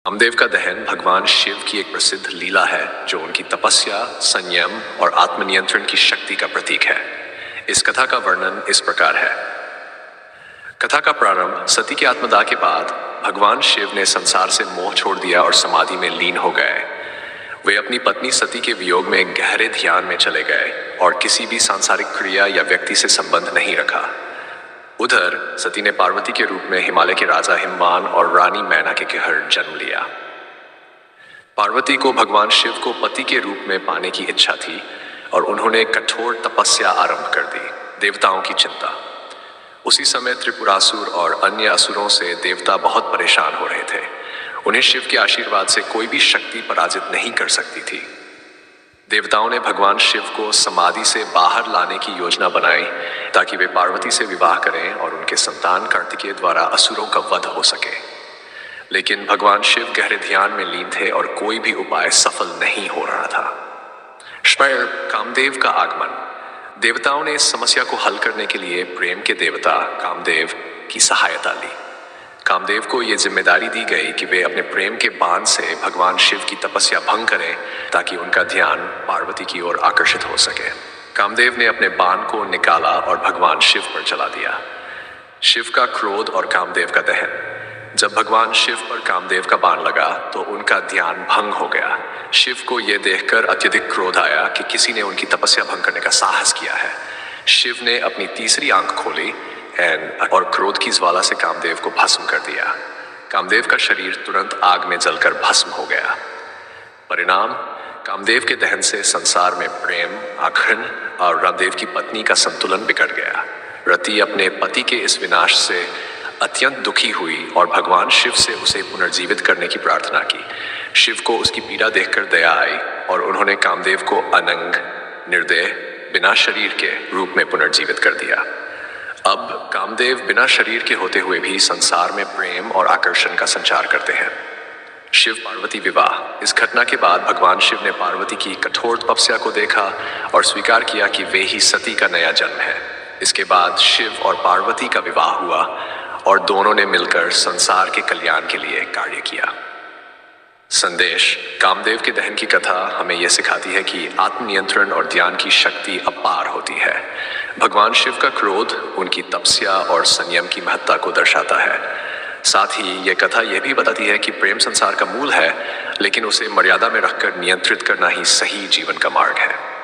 कामदेव का दहन भगवान शिव की एक प्रसिद्ध लीला है जो उनकी तपस्या, संयम और आत्मनियंत्रण की शक्ति का प्रतीक है। इस कथा का वर्णन इस प्रकार है। कथा का प्रारंभ सती के आत्मदाह के बाद भगवान शिव ने संसार से मोह छोड़ दिया और समाधि में लीन हो गए। वे अपनी पत्नी सती के वियोग में गहरे ध्यान में चले गए और किसी भी सांसारिक क्रिया या व्यक्ति से संबंध नहीं रखा। उधर सती ने पार्वती के रूप में हिमालय के राजा हिमवान और रानी मैना के घर जन्म लिया। पार्वती को भगवान शिव को पति के रूप में पाने की इच्छा थी और उन्होंने कठोर तपस्या आरंभ कर दी, देवताओं की चिंता। उसी समय त्रिपुरासुर और अन्य असुरों से देवता बहुत परेशान हो रहे थे। उन्हें शिव के आशीर्वाद से कोई भी शक्ति पराजित नहीं कर सकती थी। देवताओं ने भगवान शिव को समाधि से बाहर लाने की योजना बनाई ताकि वे पार्वती से विवाह करें और उनके संतान कार्तिकेय द्वारा असुरों का वध हो सके। लेकिन भगवान शिव गहरे ध्यान में लीन थे और कोई भी उपाय सफल नहीं हो रहा था। स्वयं कामदेव का आगमन। देवताओं ने इस समस्या को हल करने के लिए प्रेम के देवता कामदेव की सहायता ली। कामदेव को यह जिम्मेदारी दी गई कि वे अपने प्रेम के बाण से भगवान शिव की तपस्या भंग करें ताकि उनका ध्यान पार्वती की ओर आकर्षित हो सके। कामदेव ने अपने बाण को निकाला और भगवान शिव पर चला दिया। शिव का क्रोध और कामदेव का दहन। जब भगवान शिव पर कामदेव का बाण लगा तो उनका ध्यान भंग हो गया। शिव को यह देखकर अत्यधिक क्रोध आया कि किसी ने उनकी तपस्या भंग करने का साहस किया है। शिव ने अपनी तीसरी आंख खोली और क्रोध की ज्वाला से कामदेव को भस्म कर दिया। कामदेव का शरीर तुरंत आग में जलकर भस्म हो गया। परिणाम, कामदेव के दहन से संसार में प्रेम, आखंड और रामदेव की पत्नी का संतुलन बिगड़ गया। रति अपने पति के इस विनाश से अत्यंत दुखी हुई और भगवान शिव से उसे पुनर्जीवित करने की प्रार्थना की। शिव को उसकी पीड़ा देखकर दया आई और उन्होंने कामदेव को अनंग, निर्दय, बिना शरीर के रूप में पुनर्जीवित कर दिया। अब कामदेव बिना शरीर के होते हुए भी संसार में प्रेम और आकर्षण का संचार करते हैं। शिव पार्वती विवाह। इस घटना के बाद भगवान शिव ने पार्वती की कठोर तपस्या को देखा और स्वीकार किया कि वे ही सती का नया जन्म है। इसके बाद शिव और पार्वती का विवाह हुआ और दोनों ने मिलकर संसार के कल्याण के लिए कार्य किया। संदेश। कामदेव के दहन की कथा हमें यह सिखाती है कि आत्मनियंत्रण और ध्यान की शक्ति अपार होती है। भगवान शिव का क्रोध उनकी तपस्या और संयम की महत्ता को दर्शाता है। साथ ही यह कथा यह भी बताती है कि प्रेम संसार का मूल है, लेकिन उसे मर्यादा में रखकर नियंत्रित करना ही सही जीवन का मार्ग है।